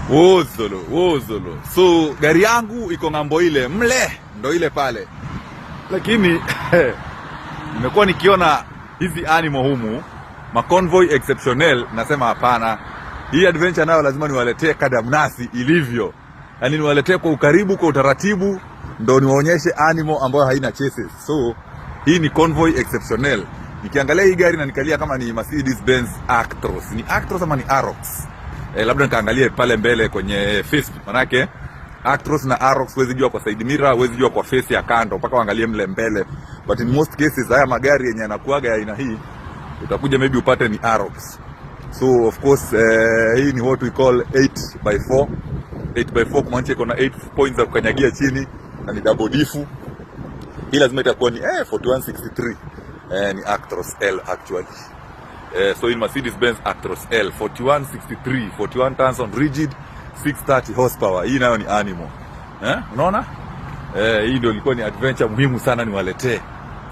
Wozolo. So gari yangu iko ngambo ile mle, ndo ile pale. Lakini nimekuwa nikiona hizi animal humu, ma convoy exceptionnel, nasema hapana. Hii adventure nayo lazima niwaletee kadamnasi ilivyo. Yaani niwaletee kwa ukaribu, kwa utaratibu, ndo niwaonyeshe animal ambayo haina chases. So hii ni convoy exceptionnel. Nikiangalia hii gari na nikalia kama ni Mercedes Benz Actros. Ni Actros ama ni Arox? Labda nikaangalie pale mbele kwenye face, manake Actros na Arox huwezi jua kwa side mirror, huwezi jua kwa face ya kando, mpaka waangalie mle mbele. But in most cases haya magari yenye yanakuaga ya aina hii, utakuja maybe upate ni Arox. So of course hii ni what we call 8x4. 8x4 kumaanisha iko na 8 points za kukanyagia chini na ni double difu. Hii lazima itakuwa ni 4163. Ni Actros L actually. So in Mercedes Benz Actros L 4163, 41 tons on rigid, 630 horsepower. Hii nayo ni animal. Unaona? Hii ndio ilikuwa ni adventure muhimu sana niwaletee.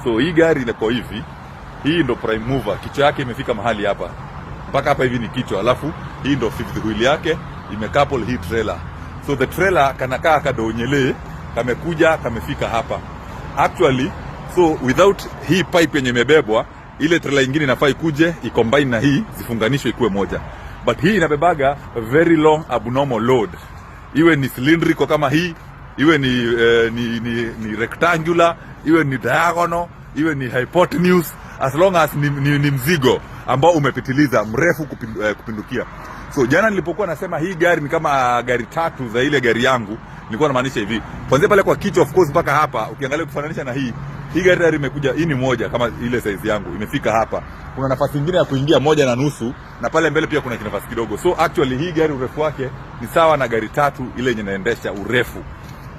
So hii gari iko hivi. Hii ndio prime mover. Kichwa yake imefika mahali hapa. Mpaka hapa hivi ni kichwa. Alafu hii ndio fifth wheel yake, imecouple hii trailer. So the trailer kanakaa kadonyele, kamekuja kamefika hapa. Actually, so without hii pipe yenye imebebwa, ile trailer nyingine inafaa ikuje i-combine na hii zifunganishwe ikuwe moja. But hii inabebaga a very long abnormal load. Iwe ni cylindrical kama hii, iwe ni rectangular, iwe ni diagonal, iwe ni hypotenuse, as long as ni mzigo ambao umepitiliza mrefu kupindukia. So jana nilipokuwa nasema hii gari ni kama gari tatu za ile gari yangu, nilikuwa namaanisha hivi. Kwanza pale kwa kichwa of course mpaka hapa, ukiangalia kufananisha na hii gari imekuja, hii ni moja kama ile size yangu, imefika hapa. Kuna nafasi nyingine ya kuingia 1.5 na pale mbele pia kuna nafasi kidogo. So actually hii gari urefu wake ni sawa na gari tatu ile yenye inaendesha urefu.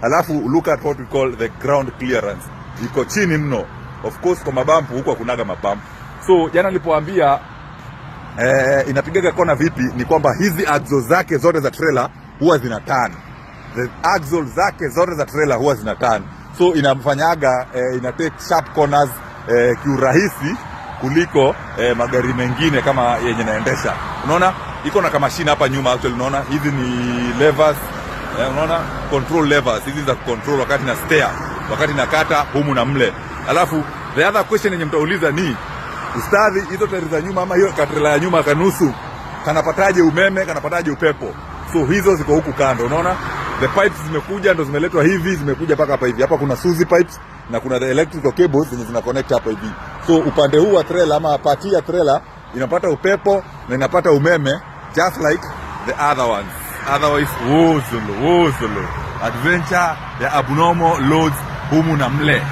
Alafu look at what we call the ground clearance. Iko chini mno. Of course kwa mabampu huko hakunaga mabampu. So jana nilipoambia inapigaga kona vipi, ni kwamba hizi axles zake zote za trailer huwa zina turn. The axles zake zote za trailer huwa zina turn. So inafanyaga ina take sharp corners kiurahisi kuliko magari mengine kama yenye naendesha. Unaona iko na kama mashine hapa nyuma actually, unaona hizi ni levers, unaona control levers hizi za control wakati na steer, wakati na kata humu na mle. Alafu the other question yenye mtauliza ni ustadhi, hizo tairi za nyuma ama hiyo katrela ya nyuma kanusu kanapataje umeme, kanapataje upepo? So hizo ziko huku kando, unaona the pipes zimekuja, ndo zimeletwa hivi, zimekuja paka hapa hivi. Hapa kuna Suzy pipes na kuna the electrical cables zenye zina connect hapa hivi. So upande huu wa trailer ama pati ya trailer inapata upepo na inapata umeme just like the other ones. Otherwise wozolo adventure ya abnormal loads humu na mle.